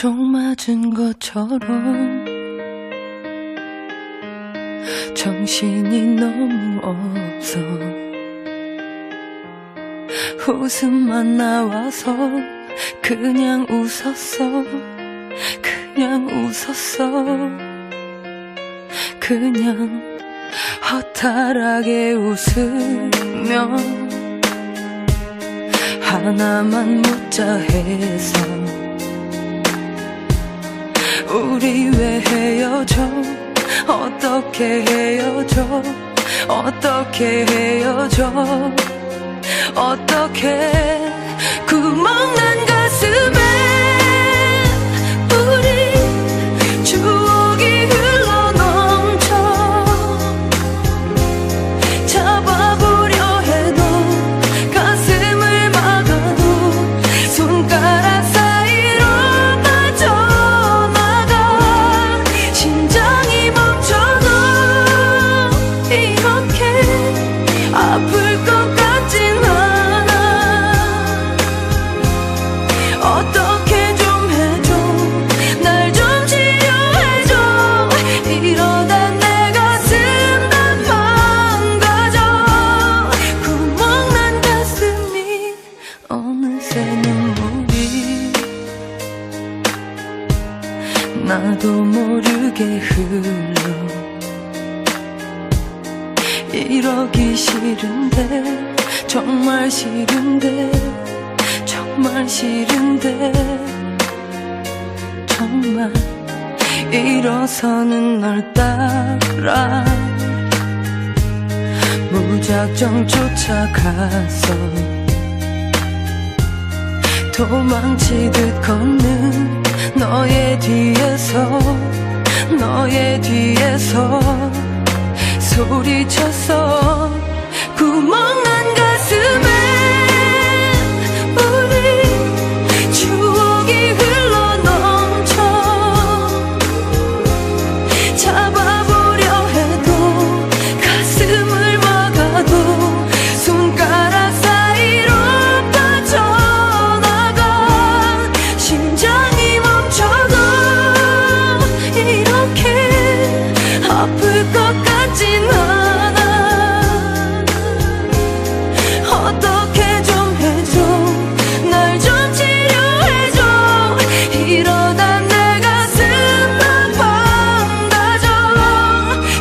종 맞은 것처럼 정신이 너무 없어. 웃음만 나와서 그냥 웃었어. 그냥 웃었어. 그냥 허탈하게 웃으며 하나만 묻자 해서 우리 왜 헤어져? 어떻게 헤어져? 어떻게 헤어져? 어떻게 구멍난 가슴에 우리 추억이 흘러넘쳐 잡아보려 해도 가슴을 막아도 손가락 사이로 빠져나가 심장이 멈춰도 이렇게 아플 것 같진 않아. 어떻게 좀 해줘. 날 좀 치료해줘. 이러다 내 가슴 다 망가져. 구멍난 가슴이 어느새 눈물이 나도 모르게 흘러. 이러기 싫은데 정말 싫은데 정말 싫은데 정말 일어서는 널 따라 무작정 쫓아가서 도망치듯 걷는 너의 뒤에서 소리쳤어. 구멍난 가슴에 우리 추억이 흘러넘쳐 잡아보려 해도 가슴을 막아도 손가락 사이로 빠져나가 심장이 멈춰도 이렇게 아플 것 같진 않아. 어떻게 좀 해줘. 날 좀 치료해줘. 이러다 내 가슴 다 망가져.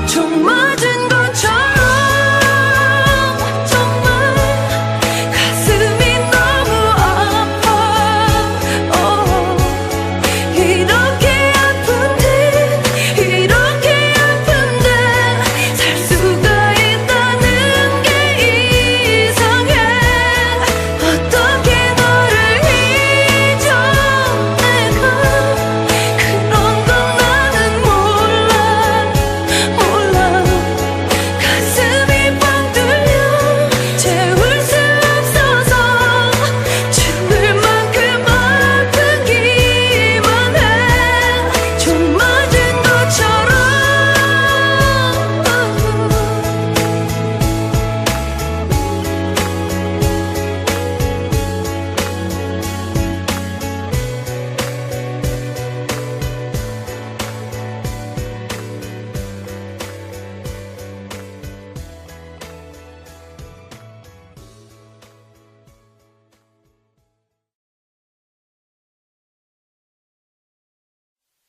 총 맞은 것처럼 정말 가슴이 너무 아파. 이렇게 아픈데 살 수가 있다는 게 이상해. 어떻게 너를 잊어. 내가 그런 건 나는 몰라. 가슴이 뻥 뚫려 채울 수 없어서 죽을 만큼 아프기만 해. 총 맞은 것처럼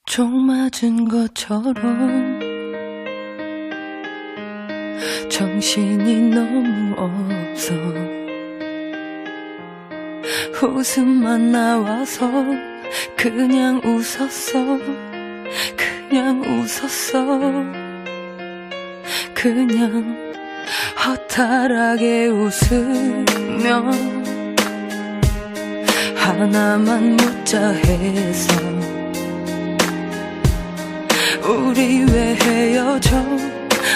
총 맞은 것처럼 정신이 너무 없어. 웃음만 나와서 그냥 웃었어. 그냥 웃었어. 그냥 허탈하게 웃으며 하나만 묻자 해서 우리 왜 헤어져?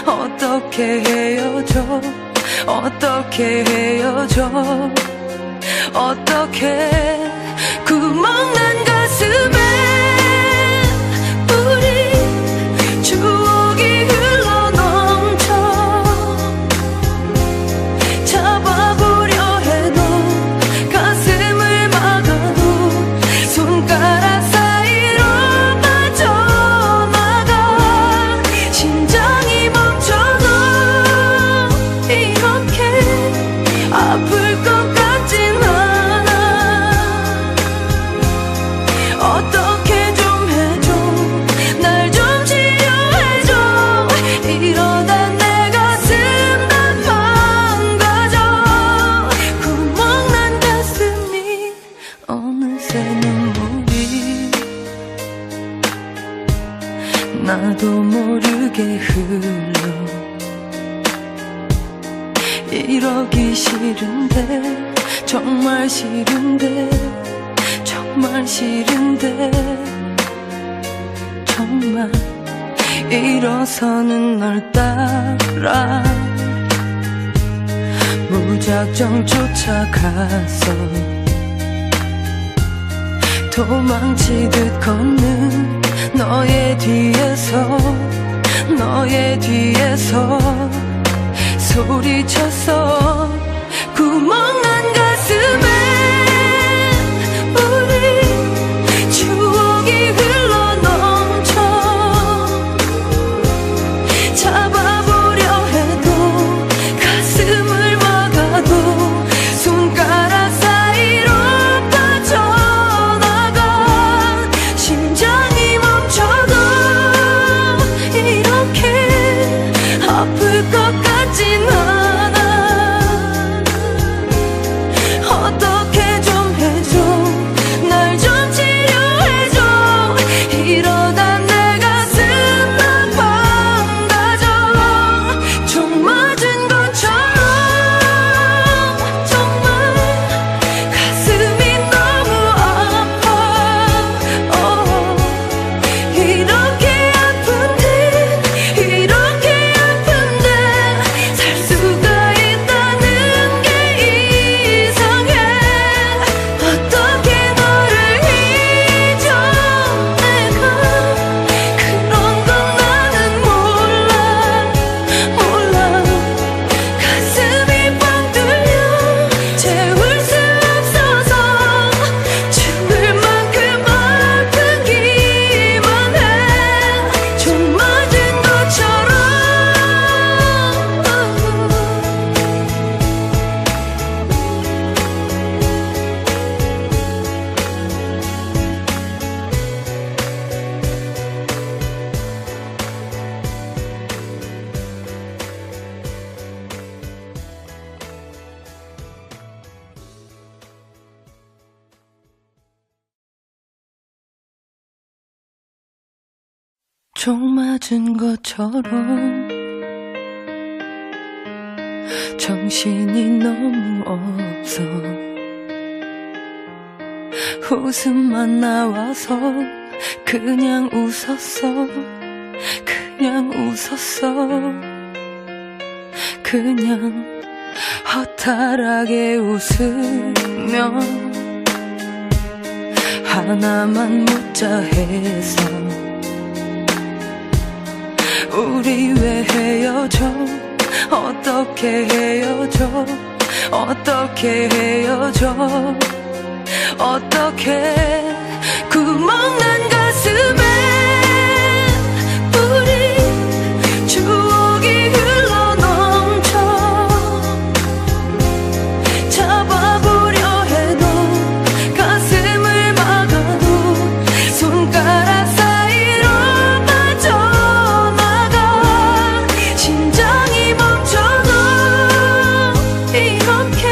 어떻게 헤어져? 어떻게 헤어져? 어떻게 구멍난 가슴에 우리 추억이 흘러넘쳐 잡아보려 해도 가슴을 막아도 손가락 사이로 나도 모르게 흘러. 이러기 싫은데 정말 싫은데 정말 싫은데 정말 일어서는 널 따라 무작정 쫓아가서 도망치듯 걷는 너의 뒤에서 소리쳤어. 구멍난 가슴에 우리 추억이 흘러넘쳐. 잡아보려 해도 가슴을 막아도 손가락 사이로 빠져나가. 심장이 멈춰도 이렇게 아플 것 같진 않아. 어떻게 좀 해줘. 날 좀 치료해줘. 이러다 내 가슴 다 망가져. 총 맞은 것처럼 정말 가슴이 너무 아파. 이렇게 아픈데 살 수가 있다는 게 이상해. 어떻게 너를 잊어. 내가 그런 건 나는 몰라. 가슴이 뻥 뚫려 채울 수 없어서 죽을 만큼 아프기만 해. 총 맞은 것처럼. 총 맞은 것처럼 정신이 너무 없어. 웃음만 나와서 그냥 웃었어. 그냥 허탈하게 웃으며 하나만 묻자 해서. 우리 왜 헤어져. 어떻게 헤어져. 어떻게 구멍난 가슴에 우리 추억이 흘러넘쳐. 잡아보려 해도 가슴을 막아도 손가락 사이로 빠져나가. 심장이 멈춰도 이렇게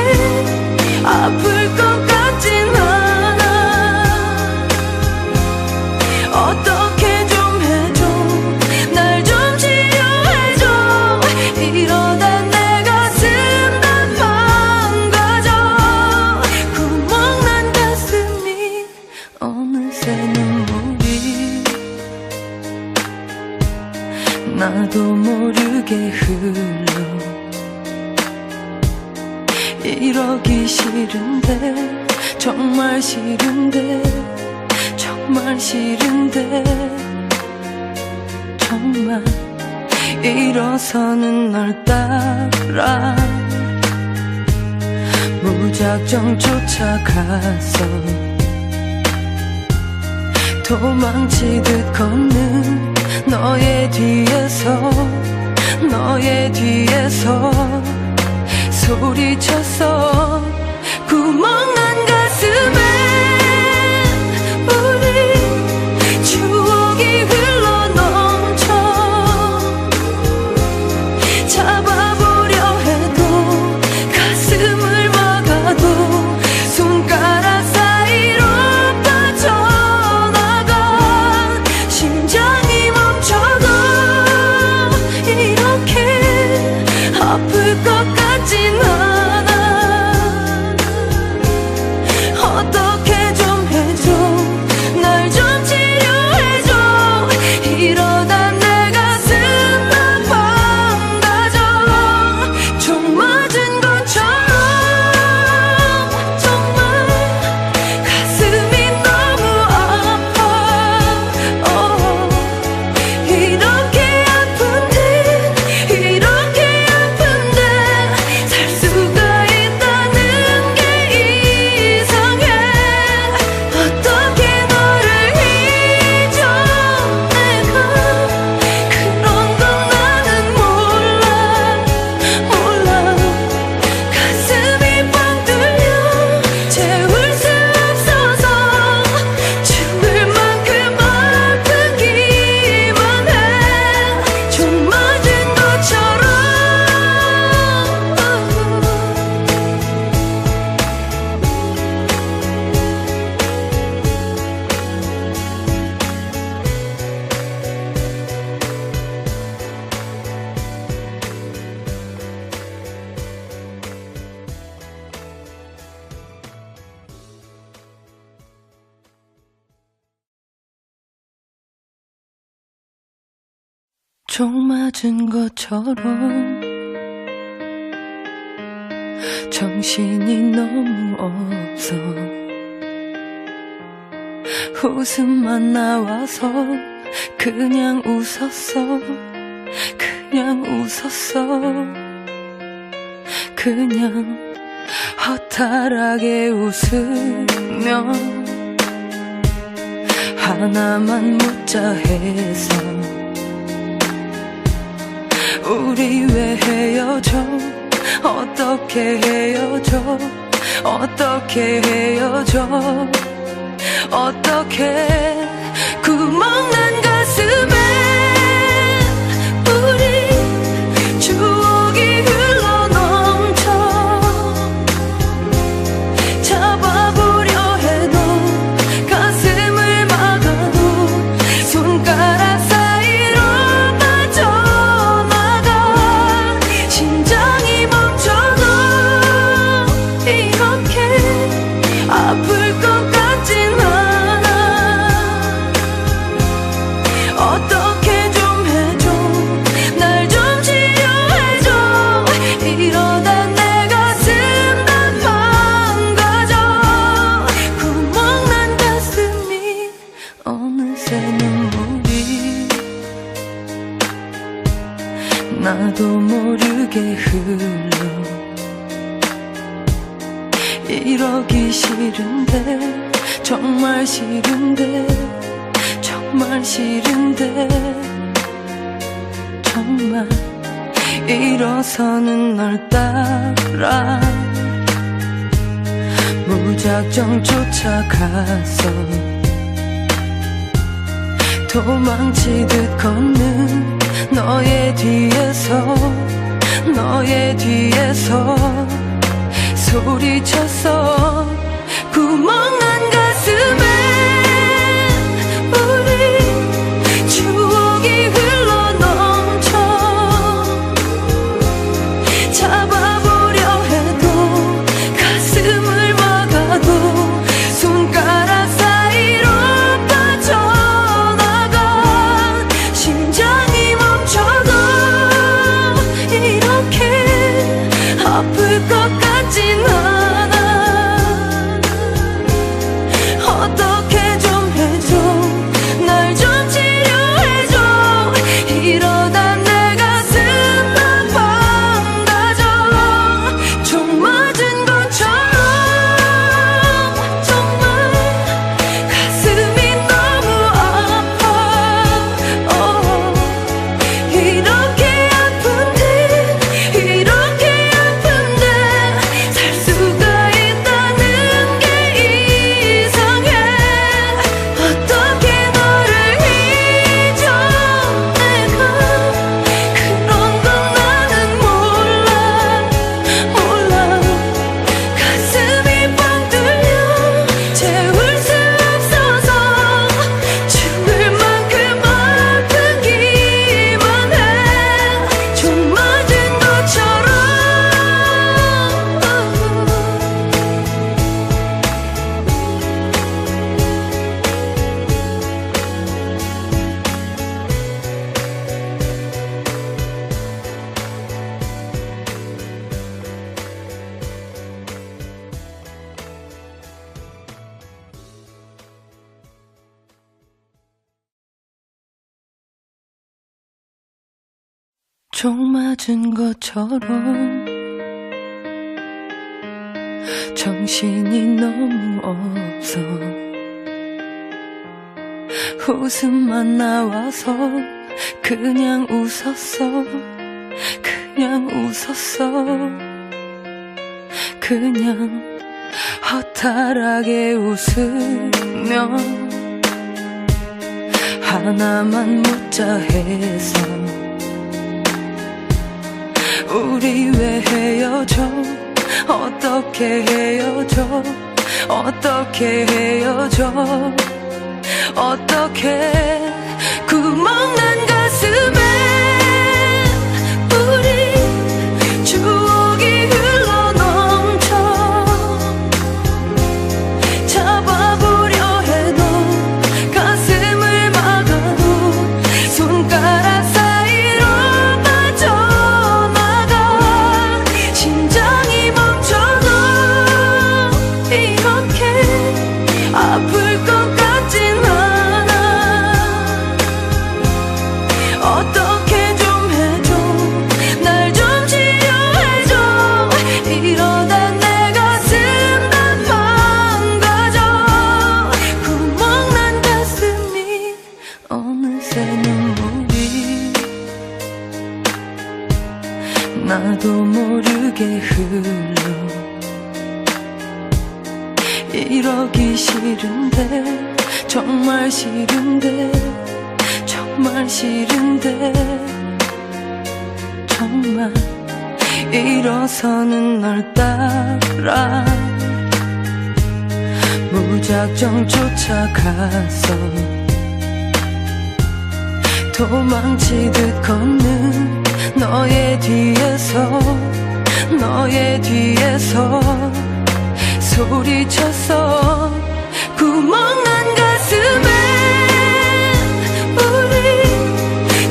아플 것 같진 않아. 어떻게 좀 해줘. 날 좀 치료해줘. 이러다 내 가슴 다 망가져. 구멍난 가슴이 어느새 눈물이 나도 모르게 흘러. 이러기 싫은데 정말 싫은데 정말 일어서는 널 따라 무작정 쫓아가서 도망치듯 걷는 너의 뒤에서 소리쳤어. 구멍난 가슴에 우리 추억이 흘러넘쳐. 잡아보려 해도 가슴을 막아도 손가락 사이로 빠져나가. 심장이 멈춰 종 맞은 것처럼 정신이 너무 없어. 웃음만 나와서 그냥 웃었어. 그냥 웃었어. 그냥 허탈하게 웃으며 하나만 묻자 해서 우리 왜 헤어져? 어떻게 헤어져? 어떻게 헤어져? 어떻게 구멍난 가슴에 우리 추억이 흘러넘쳐 잡아보려 해도 가슴을 막아도 손가락 사이로 빠져나가 심장이 멈춰도 이렇게 아플 것 같진 않아. 어떻게 좀 해줘. 날 좀 치료해줘. 이러다 내 가슴 다 망가져. 구멍난 가슴이 어느새 눈물이 나도 모르게 흘러. 이러기 싫은데 정말 싫은데 정말 싫은데 정말 일어서는 널 따라 무작정 쫓아가서 도망치듯 걷는 너의 뒤에서 너의 뒤에서 소리쳤어. 구멍난 가슴에 우리 추억이 흘러넘쳐 잡아보려 해도 가슴을 막아도 손가락 사이로 빠져나가 심장이 멈춰도 이렇게 아플 것 같진 않아. 어떻게 좀 해줘. 날 좀 치료해줘. 이러다 내 가슴 다 망가져. 총 맞은 것처럼 정말 가슴이 너무 아파. 이렇게 아픈데 이렇게 아픈데 살 수가 있다는 게 이상해. 어떻게 너를 잊어. 내가 그런 건 나는 몰라. 가슴이 뻥 뚫려 채울 수 없어서 죽을 만큼 아프기만 해. 총 맞은 것처럼 총 맞은 것처럼 정신이 너무 없어. 웃음만 나와서 그냥 웃었어. 그냥 웃었어. 그냥 허탈하게 웃으며 하나만 묻자 해서 우리 왜 헤어져? 어떻게 헤어져? 어떻게 헤어져? 어떻게 구멍난 가슴에 우리 추억이 흘러넘쳐 잡아보려 해도 가슴을 막아도 손가락 사이로 싫은데 정말 싫은데 정말 일어서는 널 따라 무작정 쫓아가서 도망치듯 걷는 너의 뒤에서 소리쳤어. 구멍난 가슴에 우리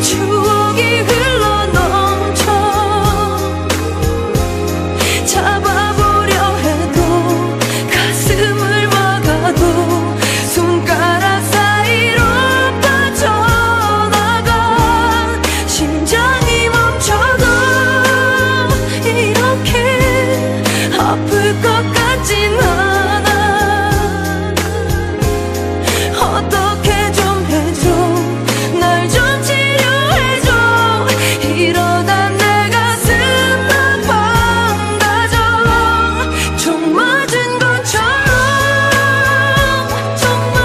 추억이 흘러넘쳐 잡아보려 해도 가슴을 막아도 손가락 사이로 빠져나가 심장이 멈춰도 이렇게 아플 것 같진 않아. 어떻게 좀 해줘. 날 좀 치료해줘. 이러다 내 가슴 다 망가져. 총 맞은 것처럼 정말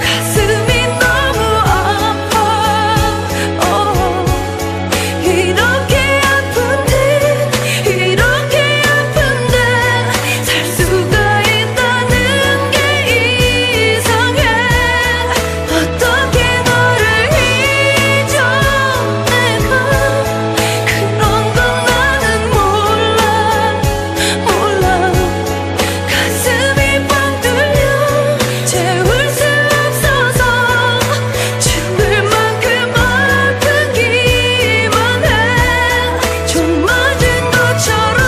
가슴이 너무 아파. 이렇게 아픈데 살 수가 있다는 게 이상해. 어떻게 너를 잊어. 내가 그런 건 나는 몰라. 가슴이 뻥 뚫려 채울 수 없어서 죽을 만큼 아프기만 해. 총 맞은 것처럼.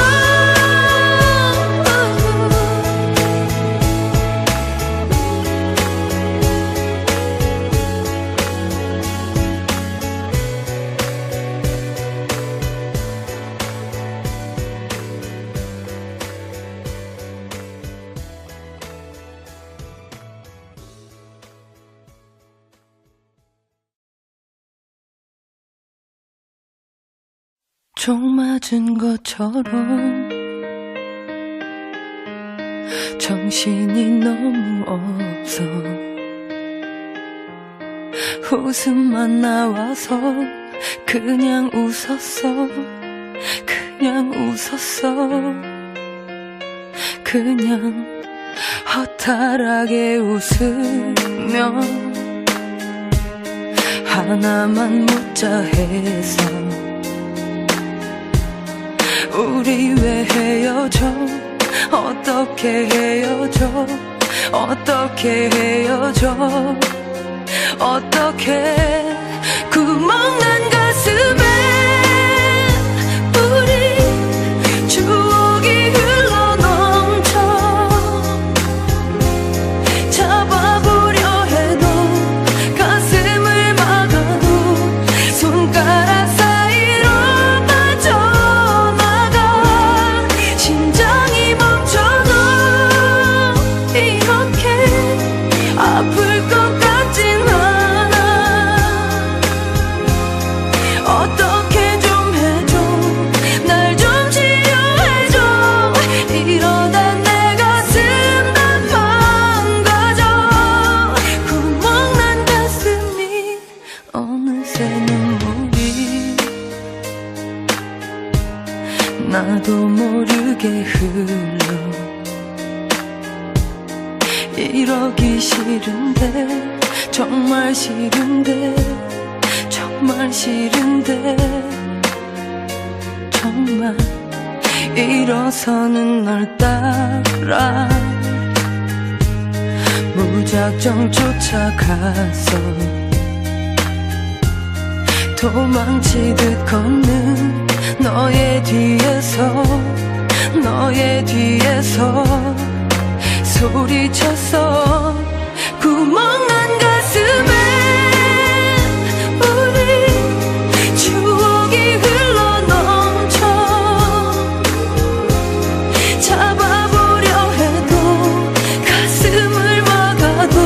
총 맞은 것처럼 정신이 너무 없어. 웃음만 나와서 그냥 웃었어. 그냥 허탈하게 웃으며 하나만 묻자 해서. 우리 왜 헤어져. 어떻게 헤어져. 어떻게 구멍난 가슴에 우리 추억이 흘러넘쳐 잡아보려 해도 가슴을 막아도 손가락 사이로 빠져나가 심장이 멈춰도 이렇게 아플 것 같진 않아. 어떻게 좀 해줘. 날 좀 치료해줘. 이러다 내 가슴 다 망가져. 구멍난 가슴이 어느새 눈물이 나도 모르게 흘러. 이러기 싫은데 정말 싫은데 정말 일어서는 널 따라 무작정 쫓아가서 도망치듯 걷는 너의 뒤에서 소리쳤어. 구멍난 가슴에 우리 추억이 흘러넘쳐 잡아보려 해도 가슴을 막아도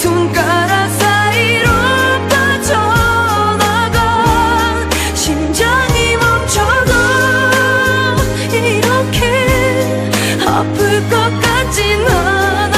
손가락 사이로 빠져나가 심장이 멈춰도 이렇게 아플 것 같진 않아.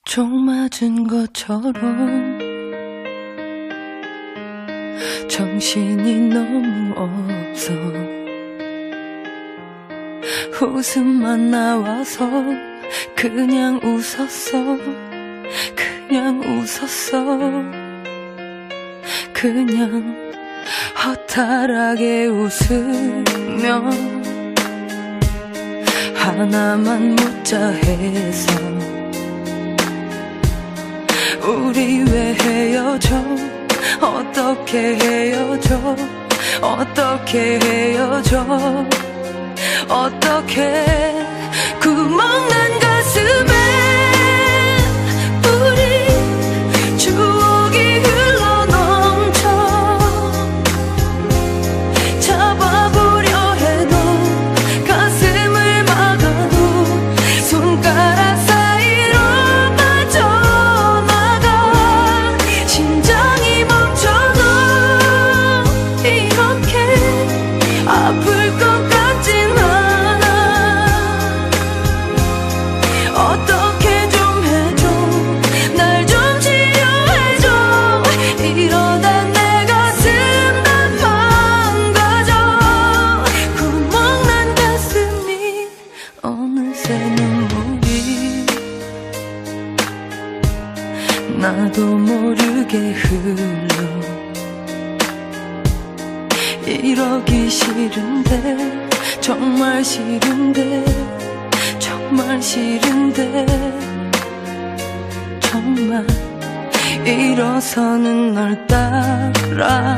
총 맞은 것처럼 정신이 너무 없어. 웃음만 나와서 그냥 웃었어. 그냥 웃었어. 그냥 허탈하게 웃으며 하나만 묻자 해서 우리 왜 헤어져? 어떻게 헤어져? 어떻게 헤어져? 어떻게 구멍난 가슴에 우리 추억이 흘러넘쳐 잡아보려 해도 가슴을 막아도 손가락 사이로 빠져나가 심장이 멈춰도 이렇게 아플 것 같진 않아. 어떻게 좀 해줘. 날 좀 치료해줘. 이러다 내 가슴 다 망가져. 구멍난 가슴이 어느새 눈물이 나도 모르게 흘러. 이러기 싫은데 정말 싫은데 정말 싫은데 정말 일어서는 널 따라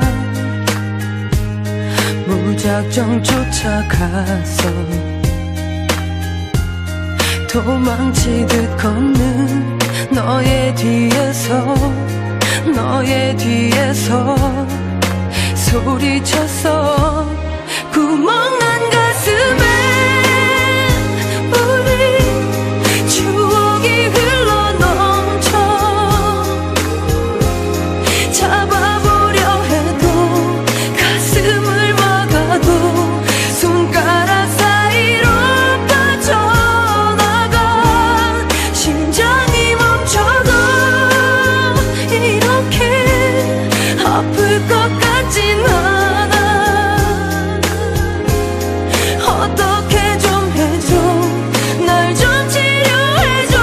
무작정 쫓아가서 도망치듯 걷는 너의 뒤에서 너의 뒤에서 소리쳤어. 구멍난 가슴에 우리 추억이 흘러넘쳐 잡아보려 해도 가슴을 막아도 손가락 사이로 빠져나가 심장이 멈춰도 이렇게 아플 것 같진 않아. 어떻게 좀 해줘. 날 좀 치료해줘.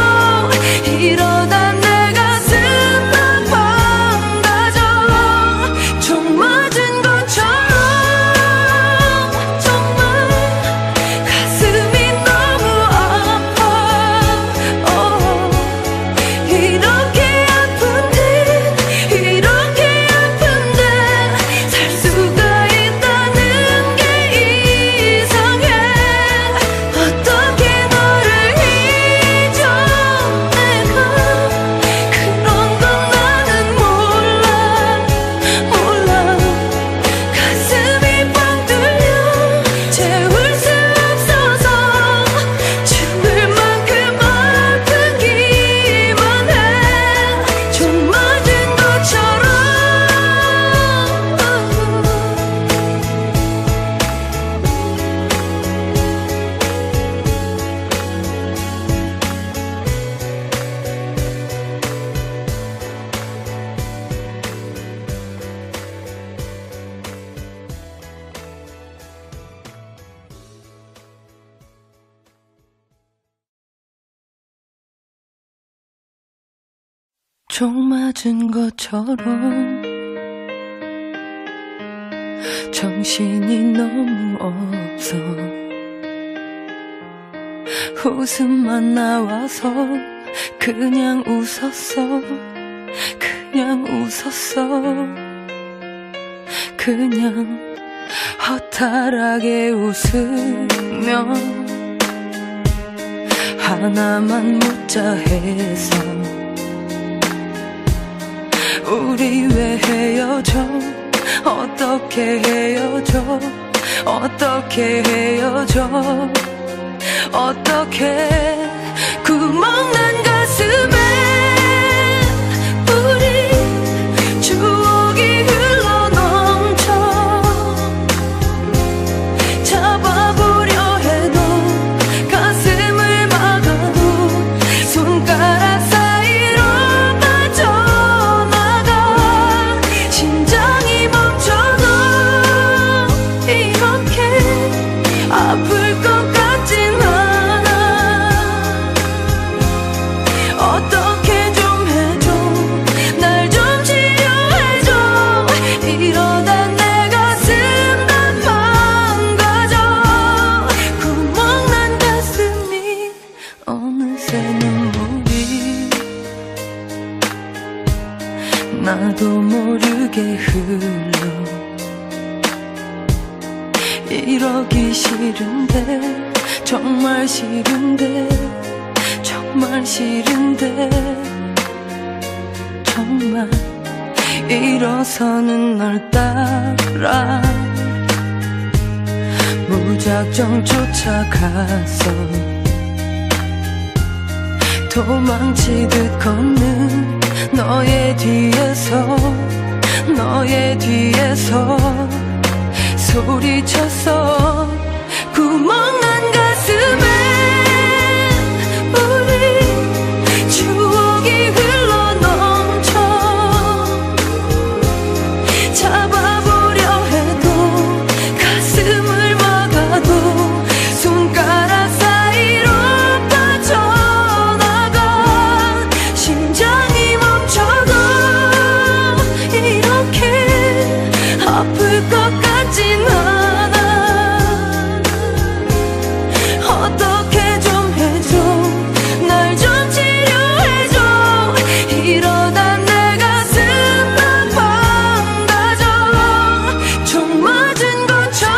이러다 내 가슴 다 망가져. 총 맞은 것처럼 정말 가슴이 너무 아파. 이렇게 아픈데 이렇게 아픈데 살 수가 있다는 게 이상해. 어떻게 너를 잊어. 내가 그런 건 나는 몰라. 가슴이 뻥 뚫려 채울 수 없어서 죽을 만큼 아프기만 해. 총 맞은 것처럼. 총 맞은 것처럼 정신이 너무 없어. 웃음만 나와서 그냥 웃었어. 그냥 웃었어. 그냥 허탈하게 웃으며 하나만 묻자 해서 우리 왜 헤어져? 어떻게 헤어져? 어떻게 헤어져? 어떻게 구멍난 가슴에 우리 추억이 흘러넘쳐 잡아보려 해도 가슴을 막아도 손가락 사이 이러기 싫은데 정말 싫은데 정말 싫은데 정말 일어서는 널 따라 무작정 쫓아가서 도망치듯 걷는 너의 뒤에서 소리쳤어. 구멍난 가슴에 우리 추억이 흘러넘쳐 잡아보려 해도 가슴을 막아도 손가락 사이로 빠져나가 심장이 멈춰도 이렇게 아플 것 같진 않아. 어떻게 좀 해줘. 날 좀 치료해줘. 이러다 내 가슴 다 망가져. 총 맞은 것처럼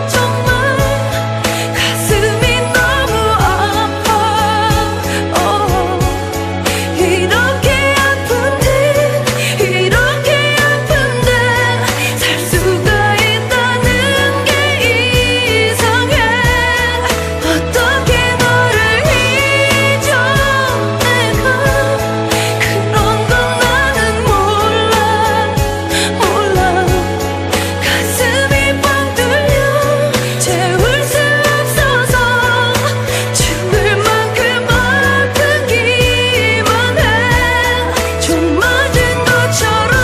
정말 가슴이 너무 아파. 이렇게 아픈데 살 수가 있다는 게 이상해. 어떻게 너를 잊어. 내가 그런 건 나는 몰라. 가슴이 뻥 뚫려 채울 수 없어서 죽을 만큼 아프기만 해. 총 맞은 것처럼.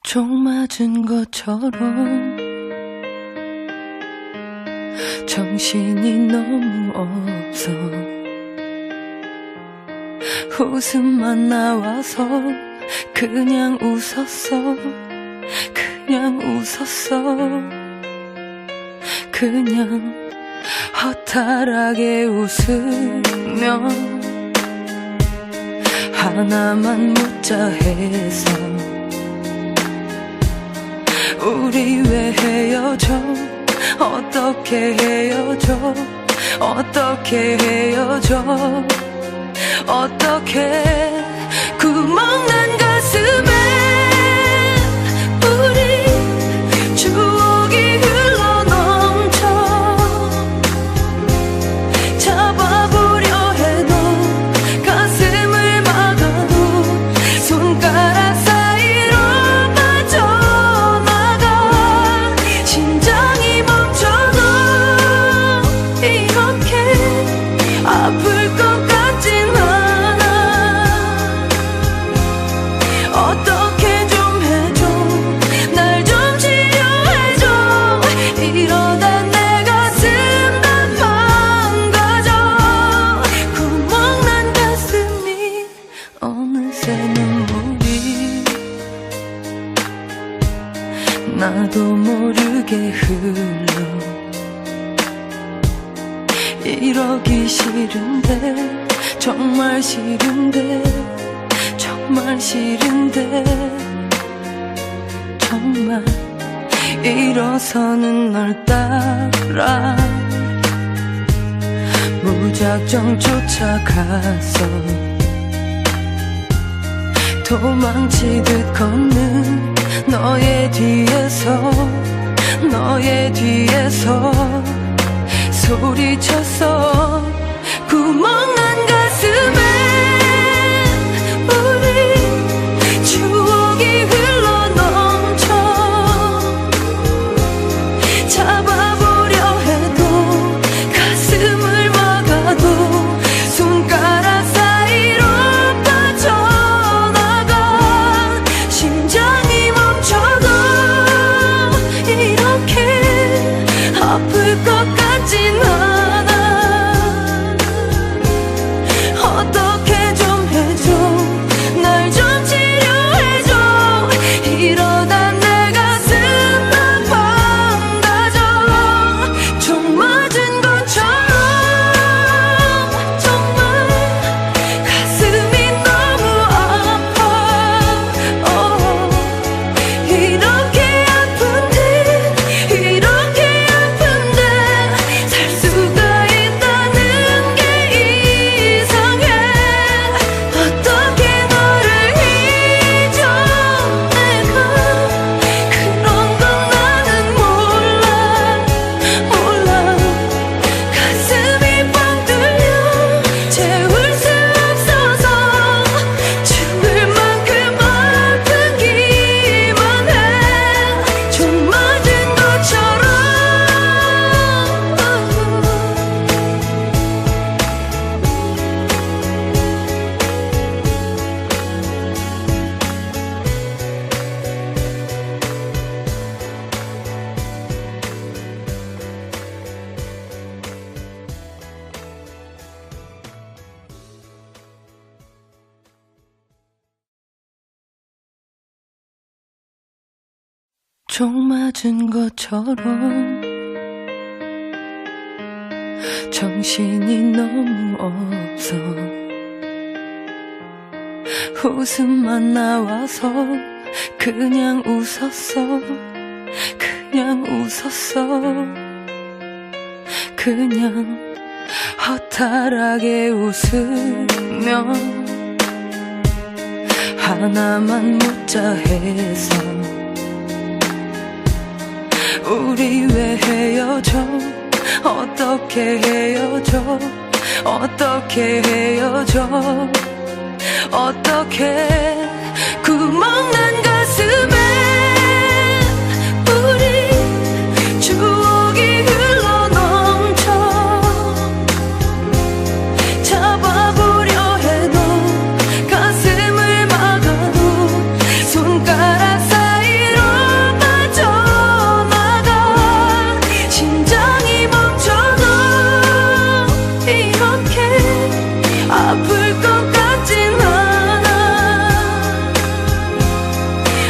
총 맞은 것처럼 정신이 너무 없어. 웃음만 나와서 그냥 웃었어. 그냥 허탈하게 웃으며 하나만 묻자 해서 우리 왜 헤어져. 어떻게 헤어져. 어떻게 구멍난 가슴에 우리 추억이 흘러넘쳐 잡아보려 해도 가슴을 막아도 손가락 사이로 빠져나가 심장이 멈춰도 이렇게 아플 것 같진 않아. 어떻게 좀 해줘. 날 좀 치료해줘. 이러다 내 가슴 다 망가져. 구멍난 가슴이 어느새 눈물이 나도 모르게 흘러. 이러기 싫은데 정말 싫은데 정말 일어서는 널 따라 무작정 쫓아가서 도망치듯 걷는 너의 뒤에서 소리쳤어. 구멍난 가슴에 우리 추억이 흘러넘쳐 잡아보려 해도 가슴을 막아도 손가락 사이로 빠져나가 심장이 멈춰도 이렇게 아플 것 같진 않아. 총 맞은 것처럼 정신이 너무 없어. 웃음만 나와서 그냥 웃었어. 그냥 웃었어. 그냥 허탈하게 웃으며 하나만 묻자 해서 우리 왜 헤어져? 어떻게 헤어져? 어떻게 헤어져? 어떻게 구멍난 가슴에 우리 추억이 흘러넘쳐 잡아보려 해도 가슴을 막아도 손가락 사이로 빠져나가 심장이 멈춰도 이렇게 아플 것 같진 않아.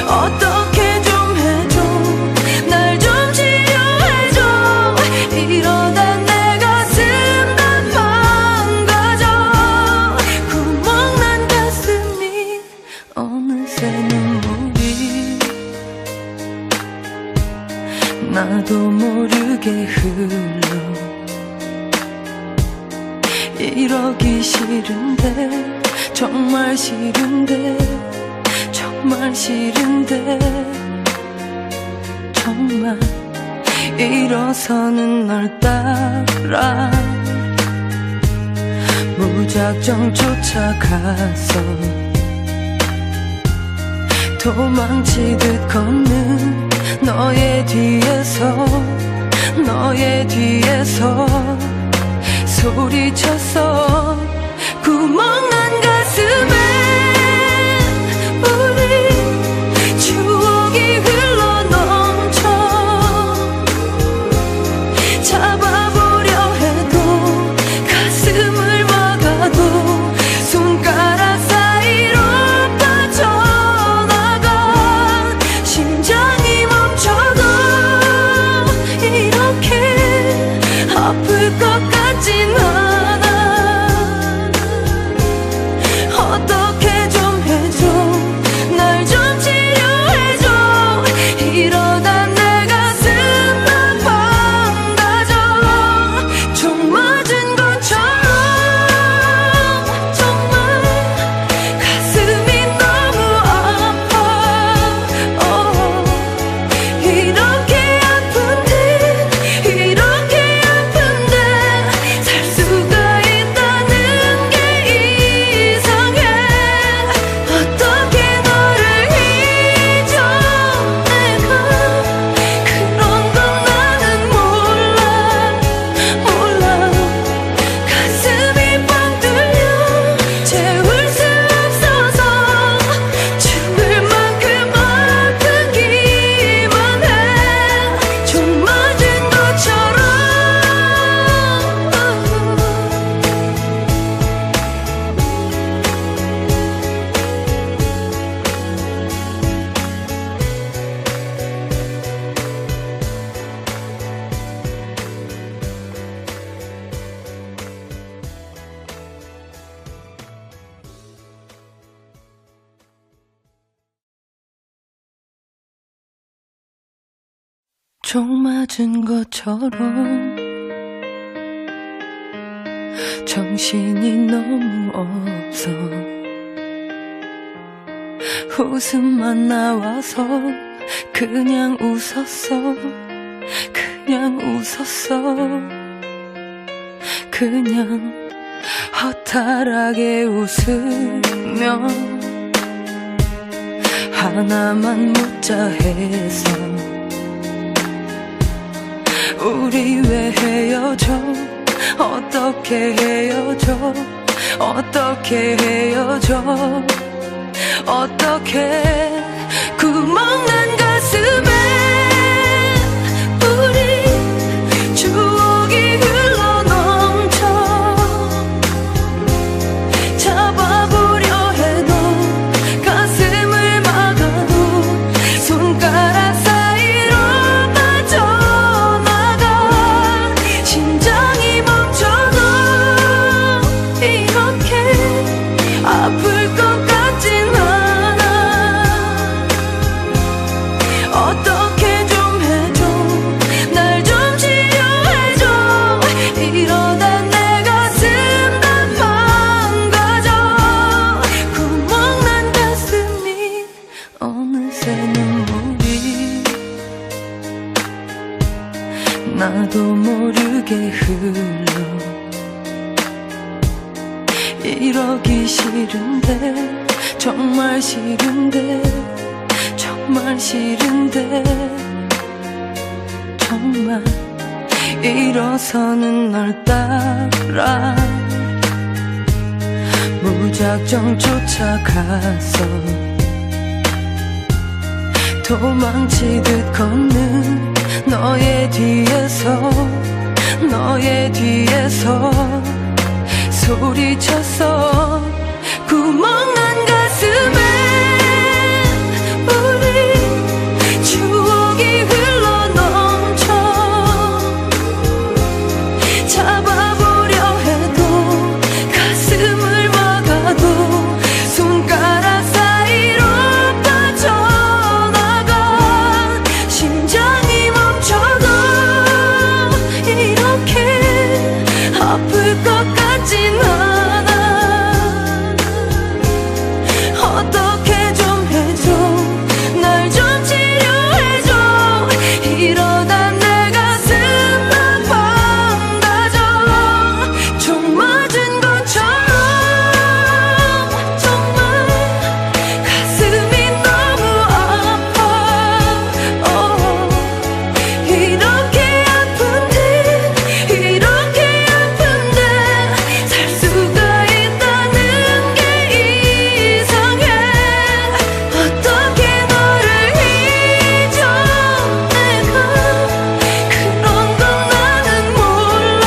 어떻게 좀 해줘. 날 좀 치료해줘. 이러다 내 가슴 다 망가져. 구멍난 가슴이 어느새 눈물이 나도 모르게 흘러. 이러기 싫은데 정말 싫은데 정말 싫은데 정말 일어서는 널 따라 무작정 쫓아가서 도망치듯 걷는 너의 뒤에서 너의 뒤에서 소리쳤어. 구멍난 가슴에 우리 추억이 흘러넘쳐 잡아보려 해도 가슴을 막아도 손가락 사이로 빠져나가 심장이 멈춰도 이렇게 아플 것 같진 않아. 어떻게 좀 해줘. 날 좀 치료해줘. 이러다 내 가슴 다 망가져. 총 맞은 것처럼 정말 가슴이 너무 아파. 이렇게 아픈데 이렇게 아픈데 살 수가 있다는 게 이상해. 어떻게 너를 잊어. 내가 그런 건 나는 몰라. 가슴이 뻥 뚫려 채울 수 없어서 죽을 만큼 아프기만 해. 총 맞은 것처럼 총 맞은 것처럼 정신이 너무 없어. 웃음만 나와서 그냥 웃었어. 그냥 웃었어. 그냥 허탈하게 웃으며 하나만 묻자 해서 우리 왜 헤어져? 어떻게 헤어져? 어떻게 헤어져? 어떻게 구멍난 가슴에 우리 추억이 흘러넘쳐 잡아보려 해도 가슴을 막아도 손가락 사이로 이러기 싫은데 정말 싫은데 정말 싫은데 정말 일어서는 널 따라 무작정 쫓아가서 도망치듯 걷는 너의 뒤에서 소리쳤어. 구멍난 가슴에 우리 추억이 흘러넘쳐 잡아보려 해도 가슴을 막아도 손가락 사이로 빠져나가 심장이 멈춰도 이렇게 아플 것 같진 않아. 어떻게 좀 해줘 날 좀 치료해줘. 이러다 내 가슴 망가져 총 맞은 것처럼 정말 가슴이 너무 아파. 이렇게 아픈데 살 수가 있다는 게 이상해. 어떻게 너를 잊어 내가 그런 건 나는 몰라.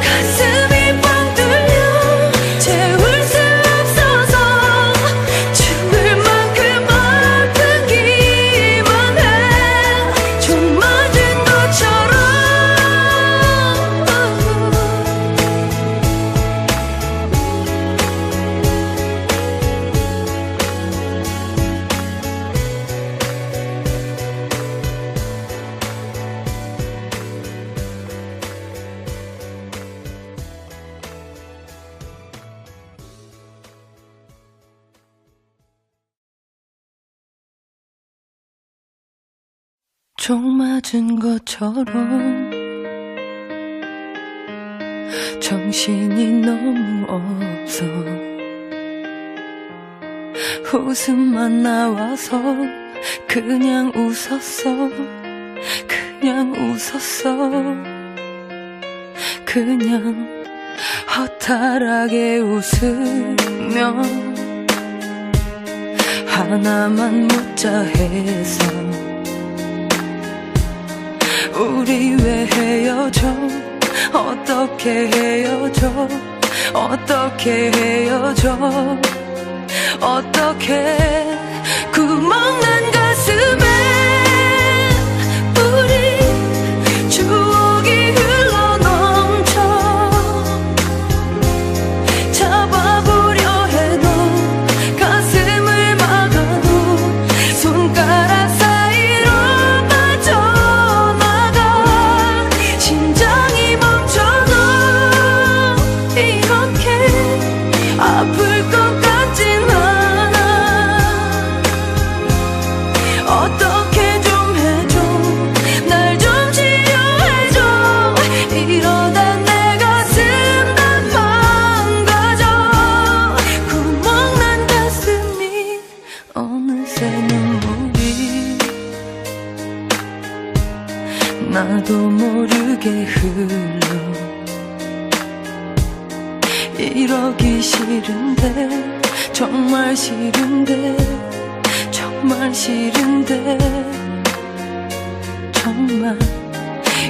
가슴이 뻥 뚫려 채울 수 없어서 죽을 만큼 아프기만 해. 총 맞은 것처럼 총 맞은 것처럼 정신이 너무 없어. 웃음만 나와서 그냥 웃었어. 그냥 허탈하게 웃으며 하나만 묻자 해서 우리 왜 헤어져. 어떻게 헤어져. 어떻게 구멍난 가슴에 우리 추억이 흘러넘쳐 잡아보려 해도 가슴을 막아도 손가락 사이로 빠져나가 심장이 멈춰도 이렇게 아플 것 같진 않아. 어떻게 좀 해줘 날 좀 치료해줘. 이러다 내 가슴 다 망가져 구멍난 가슴이 어느새 눈물이 나도 모르게 흘러. 이러기 싫은데 정말 싫은데 정말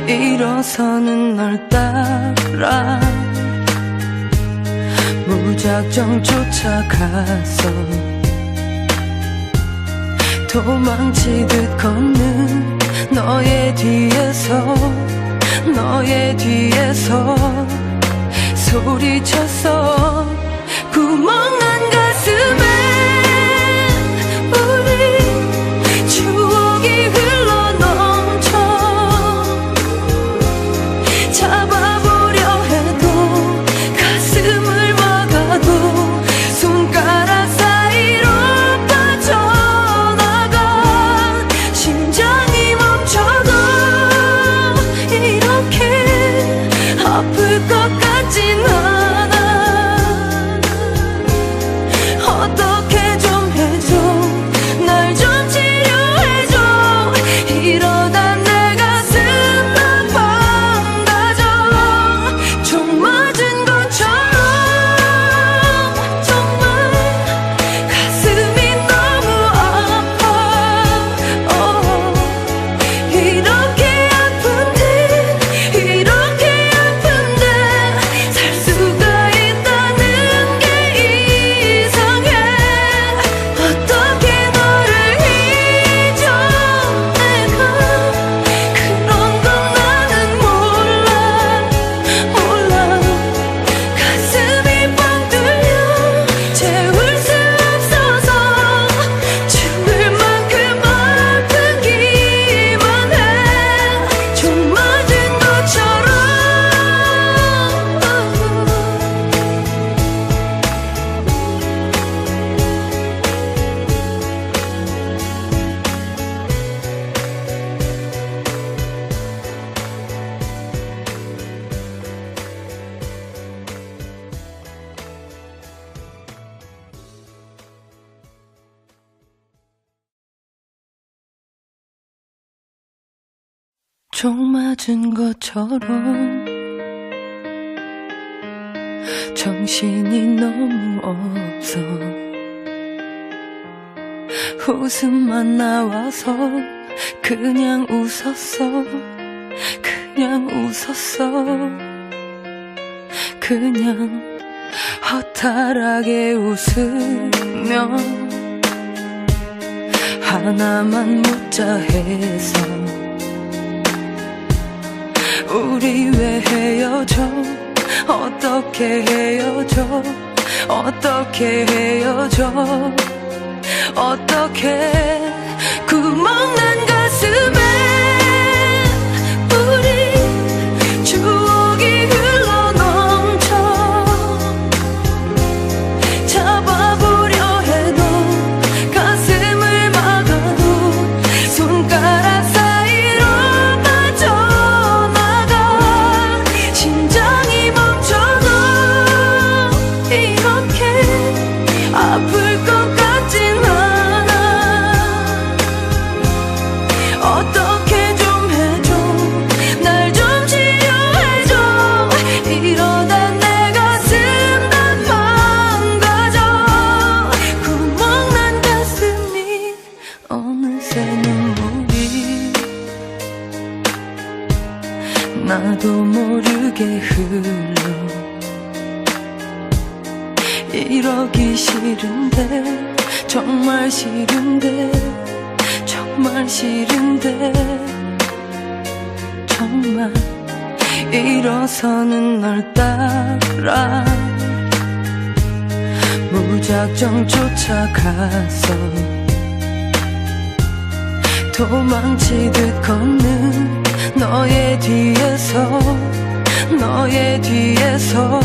일어서는 널 따라 무작정 쫓아가서 도망치듯 걷는 너의 뒤에서 소리쳤어. 구멍난 가슴에 우리 추억이 흘러넘쳐 잡아보려 해도 가슴을 막아도 손가락 사이로 빠져나가 심장이 멈춰도 이렇게 아플 것 같진 않아. 총 맞은 것처럼 정신이 너무 없어. 웃음만 나와서 그냥 웃었어. 그냥 웃었어. 그냥 허탈하게 웃으며 하나만 묻자 해서 우리 왜 헤어져? 어떻게 헤어져? 어떻게 헤어져? 어떻게 구멍난 가슴에 우리 추억이 흘러넘쳐 잡아보려 해도 가슴을 막아도 손가락 사이로 빠져나가 심장이 멈춰도 이렇게 아플 것 같진 않아. 어떻게 좀 해줘. 날 좀 치료해줘. 이러다 내 가슴 다 망가져. 구멍난 가슴이 어느새 눈물이 나도 모르게 흘러. 이러기 싫은데 정말 싫은데 정말 싫은데 정말 일어서는 널 따라 무작정 쫓아가서 도망치듯 걷는 너의 뒤에서 너의 뒤에서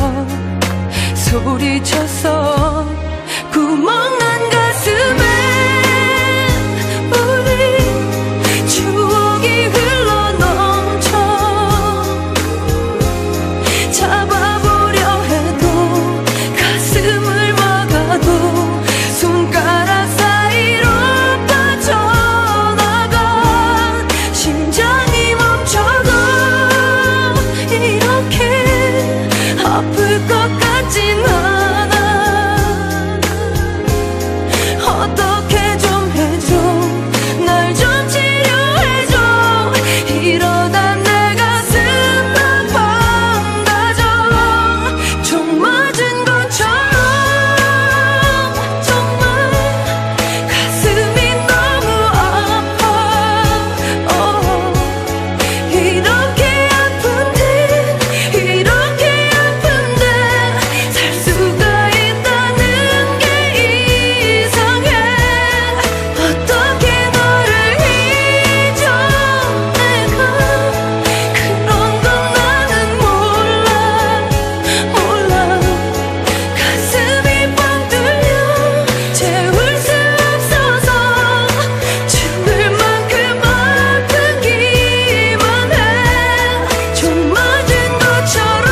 소리쳤어. 구멍난 가슴에 우리 추억이 흘러넘쳐 잡아보려 해도 가슴을 막아도 손가락 사이로 빠져나가 심장이 멈춰도 이렇게 아플 것 같진 않아. 어떻게 좀 해줘. 날 좀 치료해줘. 이러다 내 가슴 다 망가져. 총 맞은 것처럼 정말 가슴이 너무 아파. 이렇게 아픈데 이렇게 아픈데 살 수가 있다는 게 이상해. 어떻게 너를 잊어. 내가 그런 건 나는 몰라. 가슴이 뻥 뚫려 채울 수 없어서 죽을 만큼 아프기만 해. 총 맞은 것처럼.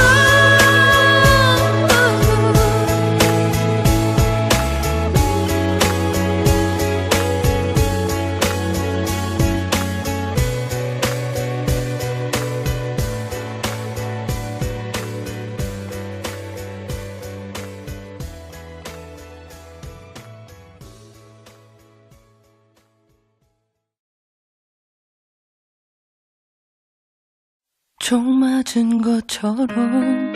총 맞은 것처럼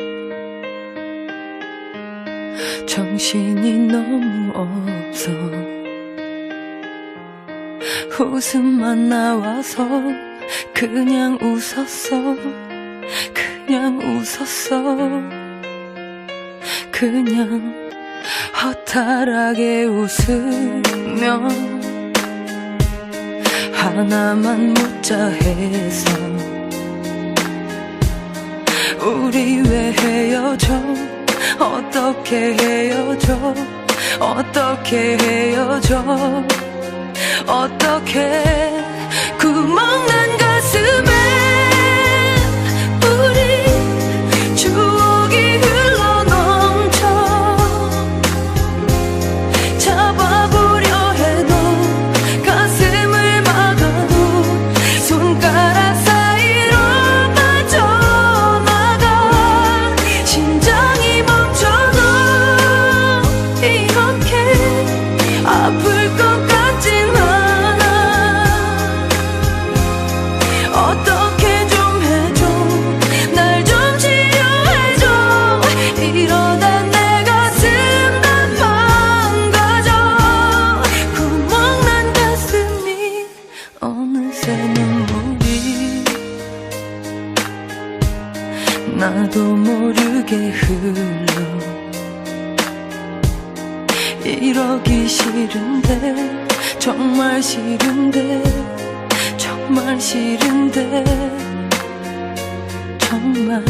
정신이 너무 없어. 웃음만 나와서 그냥 웃었어. 그냥 웃었어. 그냥 허탈하게 웃으며 하나만 묻자 해서 우리 왜 헤어져? 어떻게 헤어져? 어떻게 헤어져? 어떻게 구멍난 가슴에 우리 추억이 흘러넘쳐 잡아보려 해도 가슴을 막아도 손가락 사이로 나도 모르게 흘러. 이러기 싫은데 정말 싫은데 정말 싫은데 정말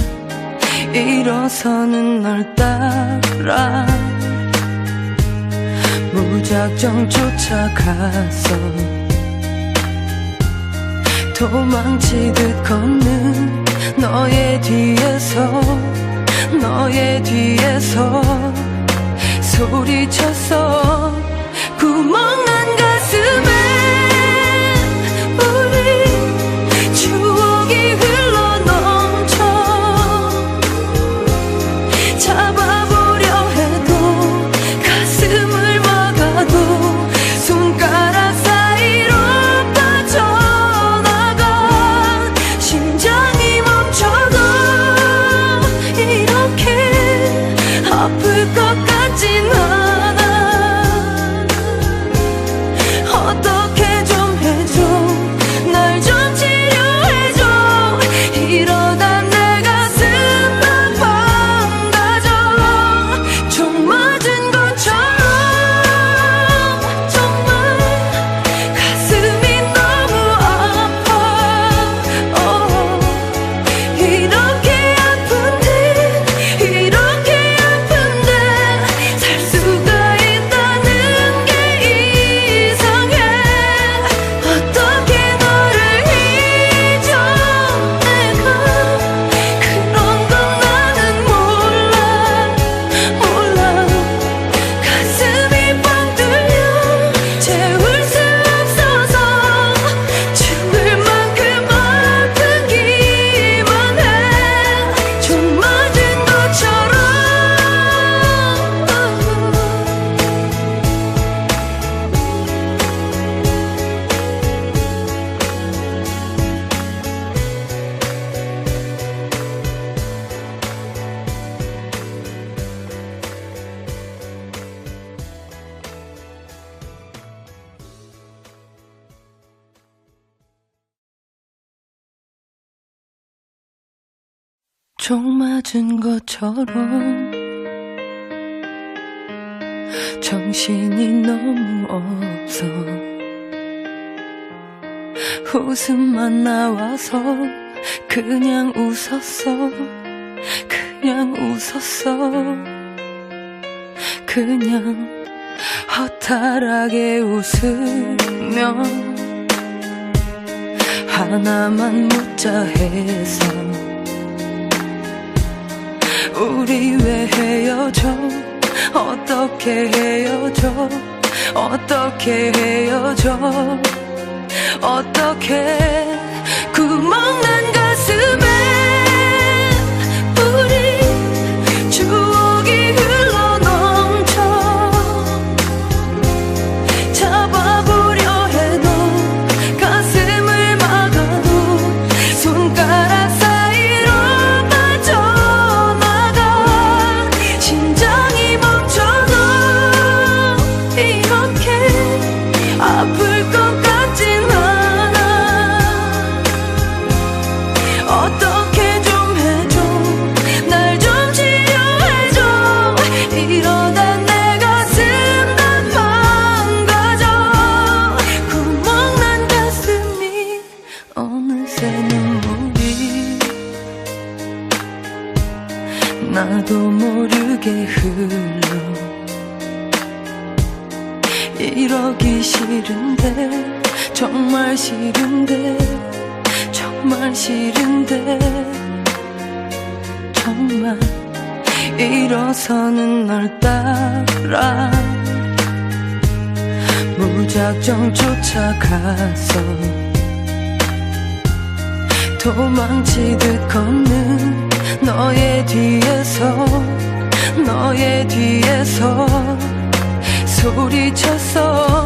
일어서는 널 따라 무작정 쫓아가서 도망치듯 걷는 너의 뒤에서 소리쳤어. 구멍난 가슴에 우리 추억이 흘러넘쳐. 잡아보려 해도 가슴을 막아도 손가락 사이로 빠져나가. 심장이 멈춰도 이렇게 아플 것 같진 않아. 어떻게 좀 해줘. 날 좀 치료해줘. 이러다 내 가슴 망가져. 총 맞은 것처럼 정말 가슴이 너무 아파. 이렇게 아픈데 살 수가 있다는 게 이상해. 어떻게 너를 잊어. 내가 그런 건 나는 몰라. 가슴이 뻥 뚫려 채울 수 없어서 죽을 만큼 아프기만 해. 총 맞은 것처럼. 총 맞은 것처럼 정신이 너무 없어. 웃음만 나와서 그냥 웃었어. 그냥 허탈하게 웃으며 하나만 묻자 해서. 우리 왜 헤어져. 어떻게 헤어져. 어떻게 구멍난 가슴에 우리 추억이 흘러넘쳐. 잡아보려 해도 가슴을 막아도 손가락 사이로 빠져나가. 심장이 멈춰도 이렇게 아플 것 같진 않아. 어떻게 좀 해줘. 날 좀 치료해줘. 이러다 내 가슴 다 망가져. 구멍난 가슴이 어느새 눈물이 나도 모르게 흘러. 이러기 싫은데 정말 싫은데 정말 일어서는 널 따라 무작정 쫓아가서 도망치듯 걷는 너의 뒤에서 소리쳤어.